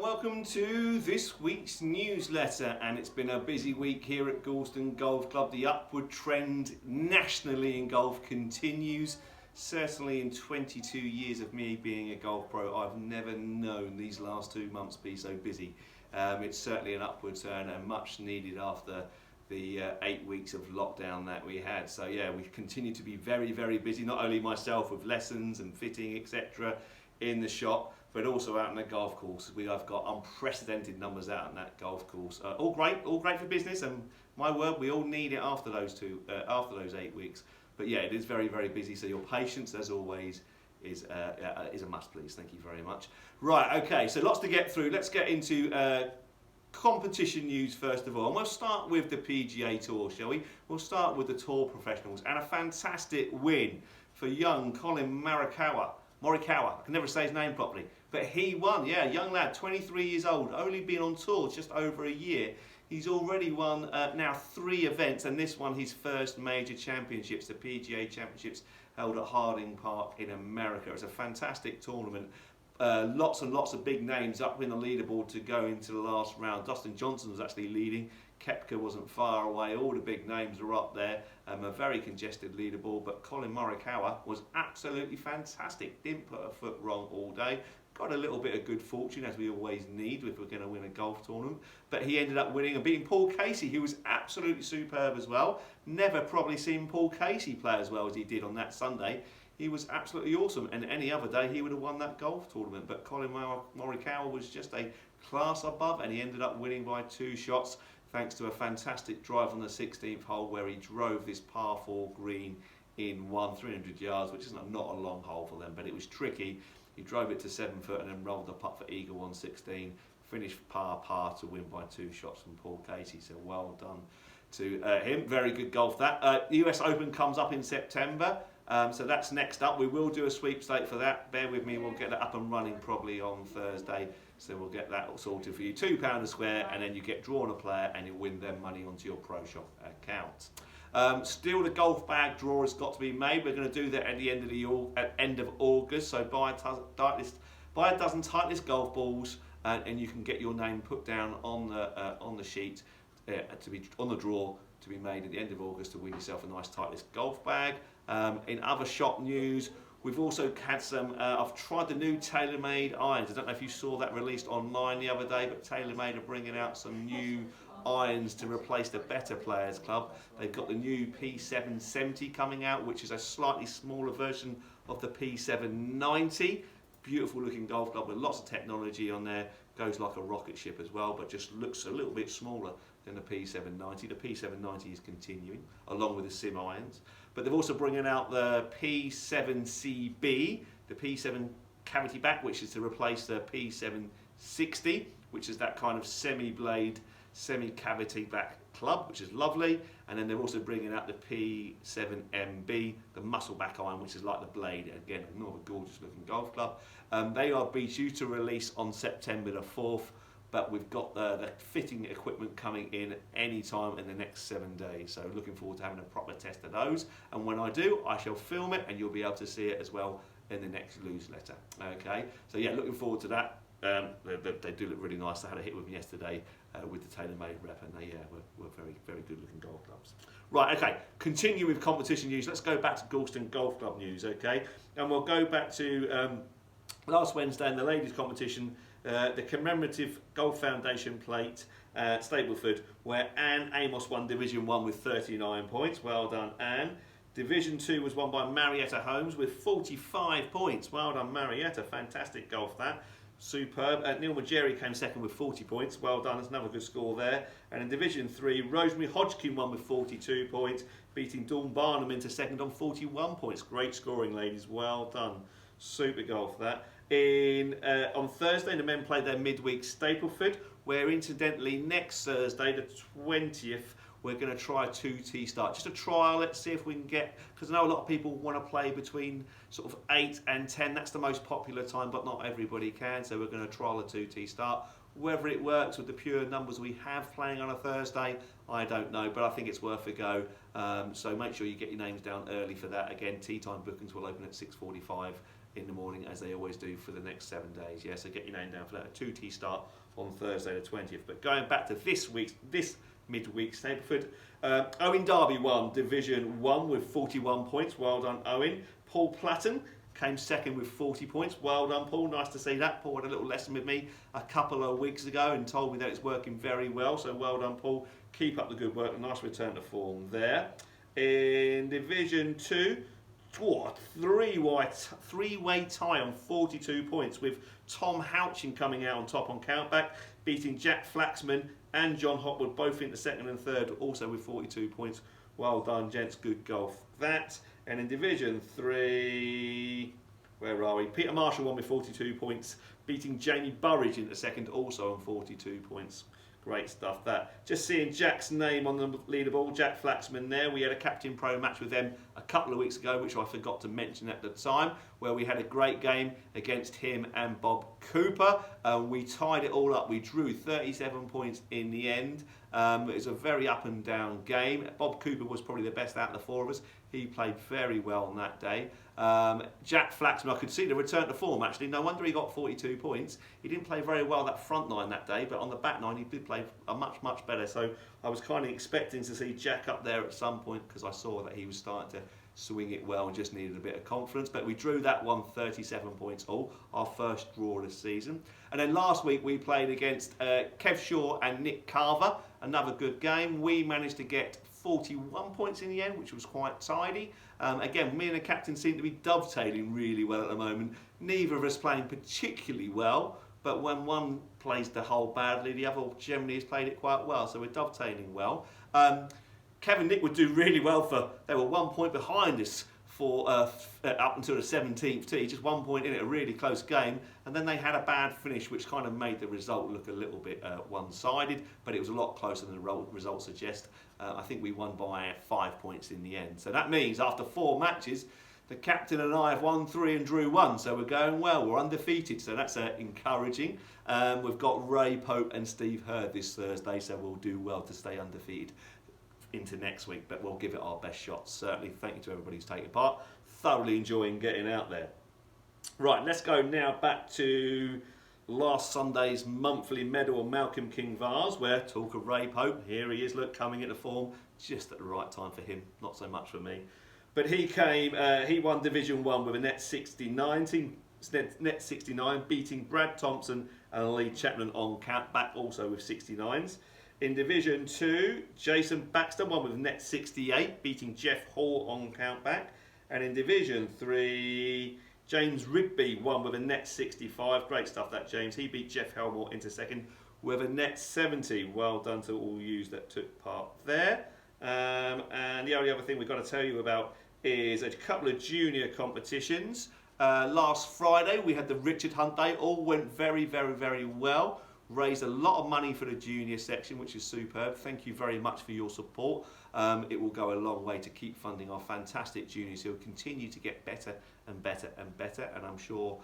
and welcome to this week's newsletter. And it's been a busy week here at Gorleston Golf Club. The upward trend nationally in golf continues. Certainly in 22 years of me being a golf pro, I've never known these last 2 months be so busy. It's certainly an upward turn and much needed after the 8 weeks of lockdown that we had. So yeah, we continue to be very, very busy, not only myself with lessons and fitting, etc. in the shop, but also out on the golf course. We have got unprecedented numbers out on that golf course. All great for business, and my word, we all need it after those 8 weeks. But yeah, it is very, very busy. So your patience, as always, is a must, please. Thank you very much. Right, okay. So lots to get through. Let's get into competition news first of all, and we'll start with the PGA Tour, shall we? We'll start with the Tour professionals, and a fantastic win for young Collin Morikawa. I can never say his name properly, but he won. Yeah, young lad, 23 years old, only been on tour just over a year. He's already won now 3 events, and this one his first major championships, the PGA Championships held at Harding Park in America. It's a fantastic tournament. Lots and lots of big names up in the leaderboard to go into the last round. Dustin Johnson was actually leading. Koepka wasn't far away. All the big names are up there. A very congested leaderboard, but Collin Morikawa was absolutely fantastic. Didn't put a foot wrong all day. Got a little bit of good fortune, as we always need if we're going to win a golf tournament. But he ended up winning and beating Paul Casey, who was absolutely superb as well. Never probably seen Paul Casey play as well as he did on that Sunday. He was absolutely awesome, and any other day he would have won that golf tournament. But Collin Morikawa was just a class above, and he ended up winning by 2 shots thanks to a fantastic drive on the 16th hole where he drove this par 4 green in 300 yards, which is not a long hole for them, but it was tricky. He drove it to 7 foot and then rolled the putt for eagle 116, finished par to win by 2 shots from Paul Casey, so well done to him. Very good golf that. The US Open comes up in September. So that's next up. We will do a sweepstake for that. Bear with me, we'll get that up and running probably on Thursday. So we'll get that all sorted for you. £2 a square, and then you get drawn a player and you win their money onto your Pro Shop account. Still, the golf bag draw has got to be made. We're going to do that at the end of August. So buy a dozen Titleist golf balls, and you can get your name put down on the sheet to be on the draw to be made at the end of August to win yourself a nice Titleist golf bag. In other shop news, we've also had some, I've tried the new TaylorMade irons. I don't know if you saw that released online the other day, but TaylorMade are bringing out some new irons to replace the Better Players Club. They've got the new P770 coming out, which is a slightly smaller version of the P790. Beautiful looking golf club with lots of technology on there. Goes like a rocket ship as well, but just looks a little bit smaller than the P790. The P790 is continuing, along with the Sim irons. But they're also bringing out the P7CB, the P7 cavity back, which is to replace the P760, which is that kind of semi-blade, semi-cavity back club, which is lovely. And then they're also bringing out the P7MB, the muscle back iron, which is like the blade. Again, another gorgeous looking golf club. They are due to release on September the 4th. But we've got the fitting equipment coming in any time in the next 7 days. So looking forward to having a proper test of those. And when I do, I shall film it and you'll be able to see it as well in the next newsletter. Okay, so yeah, looking forward to that. They do look really nice. I had a hit with them yesterday with the TaylorMade rep, and they were very, very good looking golf clubs. Right, okay, continue with competition news. Let's go back to Gorleston Golf Club news, okay? And we'll go back to last Wednesday in the ladies competition. The commemorative Golf Foundation Plate Stapleford, where Anne Amos won Division 1 with 39 points. Well done, Anne. Division 2 was won by Marietta Holmes with 45 points. Well done, Marietta. Fantastic golf that. Superb. Neil Majeri came second with 40 points. Well done. That's another good score there. And in Division 3, Rosemary Hodgkin won with 42 points, beating Dawn Barnum into second on 41 points. Great scoring, ladies. Well done. Super golf that. On Thursday, the men played their midweek Stapleford, where incidentally next Thursday, the 20th, we're going to try a 2T start. Just a trial, let's see if we can get, because I know a lot of people want to play between sort of 8 and 10. That's the most popular time, but not everybody can, so we're going to trial a 2T start. Whether it works with the pure numbers we have playing on a Thursday, I don't know, but I think it's worth a go. So make sure you get your names down early for that. Again, tea time bookings will open at 6:45 in the morning, as they always do for the next 7 days. Yeah, so get your name down for that. A 2T start on Thursday the 20th. But going back to this midweek, Stapleford, Owen Derby won Division 1 with 41 points. Well done, Owen. Paul Platten came second with 40 points. Well done, Paul. Nice to see that. Paul had a little lesson with me a couple of weeks ago and told me that it's working very well. So well done, Paul. Keep up the good work. A nice return to form there. In Division 2, three-way tie on 42 points with Tom Houchin coming out on top on countback, beating Jack Flaxman and John Hopwood both into second and third, also with 42 points. Well done, gents. Good golf. That. And in Division 3, where are we? Peter Marshall won with 42 points, beating Jamie Burridge into second, also on 42 points. Great stuff, that. Just seeing Jack's name on the leaderboard, Jack Flaxman there. We had a Captain Pro match with them a couple of weeks ago, which I forgot to mention at the time, where we had a great game against him and Bob Cooper. We tied it all up. We drew 37 points in the end. It was a very up and down game. Bob Cooper was probably the best out of the four of us. He played very well on that day. Jack Flaxman, I could see the return to form actually. No wonder he got 42 points. He didn't play very well that front nine that day, but on the back nine he did play much better. So I was kind of expecting to see Jack up there at some point because I saw that he was starting to swing it well and just needed a bit of confidence. But we drew that one 37 points all, our first draw of the season. And then last week we played against Kev Shaw and Nick Carver. Another good game. We managed to get 41 points in the end, which was quite tidy. Again, me and the captain seem to be dovetailing really well at the moment. Neither of us playing particularly well, but when one plays the hole badly, the other generally has played it quite well, so we're dovetailing well. Kevin and Nick would do really well they were 1 point behind us for up until the 17th tee, just 1 point in it, a really close game, and then they had a bad finish which kind of made the result look a little bit one-sided, but it was a lot closer than the results suggest. I think we won by 5 points in the end. So that means after 4 matches, the captain and I have won 3 and drew 1, so we're going well, we're undefeated, so that's encouraging. We've got Ray Pope and Steve Hurd this Thursday, so we'll do well to stay undefeated into next week, but we'll give it our best shot, certainly. Thank you to everybody who's taken part. Thoroughly enjoying getting out there. Right, let's go now back to last Sunday's monthly medal on Malcolm King Vase, where talk of Ray Pope, here he is, look, coming into form, just at the right time for him, not so much for me. But he won Division 1 with a net 69, beating Brad Thompson and Lee Chapman on countback, also with 69s. In Division 2, Jason Baxter won with net 68, beating Jeff Hall on countback. And in Division 3, James Rigby won with a net 65. Great stuff that, James. He beat Jeff Helmore into second with a net 70. Well done to all yous that took part there. And the only other thing we've got to tell you about is a couple of junior competitions. Last Friday, we had the Richard Hunt Day. All went very, very, very well. Raised a lot of money for the junior section, which is superb. Thank you very much for your support. It will go a long way to keep funding our fantastic juniors who will continue to get better and better and better. And I'm sure,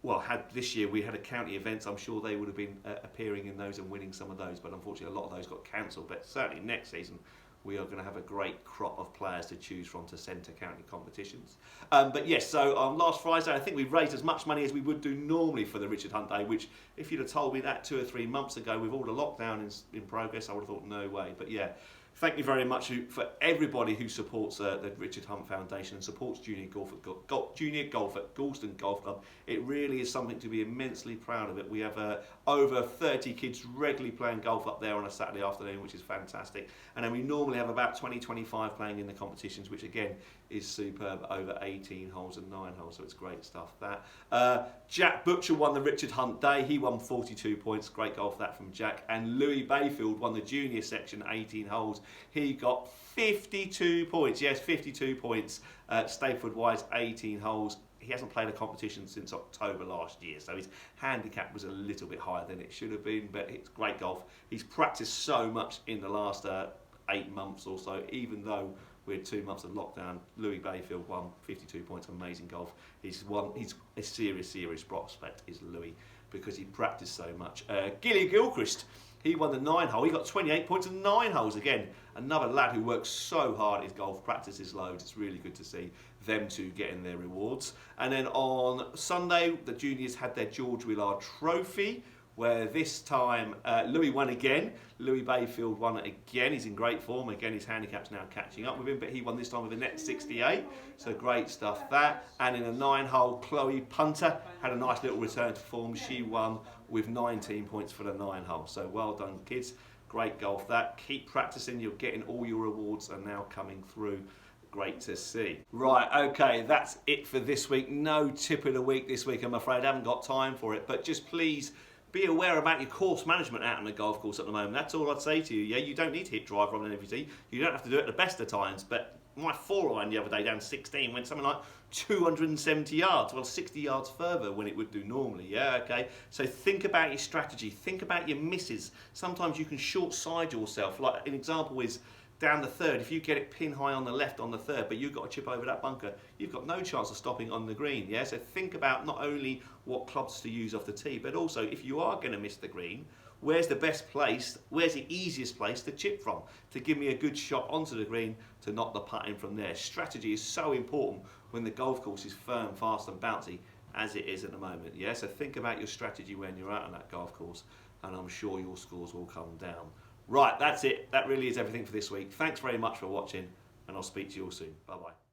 well, this year we had a county events, I'm sure they would have been appearing in those and winning some of those. But unfortunately, a lot of those got cancelled. But certainly next season, we are going to have a great crop of players to choose from to send to county competitions. But yes, so on last Friday, I think we raised as much money as we would do normally for the Richard Hunt Day, which if you'd have told me that 2 or 3 months ago with all the lockdown in progress, I would have thought no way. But yeah, thank you very much for everybody who supports the Richard Hunt Foundation and supports junior golf at Gorleston Golf Club. It really is something to be immensely proud of. We have over 30 kids regularly playing golf up there on a Saturday afternoon, which is fantastic. And then we normally have about 20-25 playing in the competitions, which again is superb, over 18 holes and 9 holes, so it's great stuff. That Jack Butcher won the Richard Hunt Day. He won 42 points. Great golf that from Jack. And Louis Bayfield won the junior section, 18 holes. He got 52 points. Yes, 52 points. Stapleford wise, 18 holes. He hasn't played a competition since October last year, so his handicap was a little bit higher than it should have been, but it's great golf. He's practiced so much in the last 8 months or so, even though we had 2 months of lockdown. Louis Bayfield won 52 points, amazing golf. He's a serious prospect, is Louis, because he practiced so much. Gilly Gilchrist, He won the 9 hole. He got 28 points in 9 holes again. Another lad who works so hard at his golf, practices loads. It's really good to see them two getting their rewards. And then on Sunday, the juniors had their George Willard Trophy, where this time Louis won again. Louis Bayfield won it again. He's in great form. Again, his handicap's now catching up with him, but he won this time with a net 68. So great stuff that. And in a 9-hole, Chloe Punter had a nice little return to form. She won with 19 points for the 9-hole. So well done, kids. Great golf that. Keep practicing. You're getting all your rewards are now coming through. Great to see. Right, okay, that's it for this week. No tip of the week this week, I'm afraid. I haven't got time for it, but just please be aware about your course management out on the golf course at the moment. That's all I'd say to you. Yeah, you don't need to hit driver on an every tee. You don't have to do it at the best of times, but my 4-iron the other day down 16 went something like 270 yards. Well, 60 yards further when it would do normally. Yeah, okay. So think about your strategy. Think about your misses. Sometimes you can short side yourself. Like an example is down the third, if you get it pin high on the left on the third, but you've got to chip over that bunker, you've got no chance of stopping on the green. Yeah, so think about not only what clubs to use off the tee, but also if you are going to miss the green, where's the best place, where's the easiest place to chip from to give me a good shot onto the green to knock the putt in from there. Strategy is so important when the golf course is firm, fast and bouncy as it is at the moment. Yeah, so think about your strategy when you're out on that golf course, and I'm sure your scores will come down. Right, that's it. That really is everything for this week. Thanks very much for watching, and I'll speak to you all soon. Bye-bye.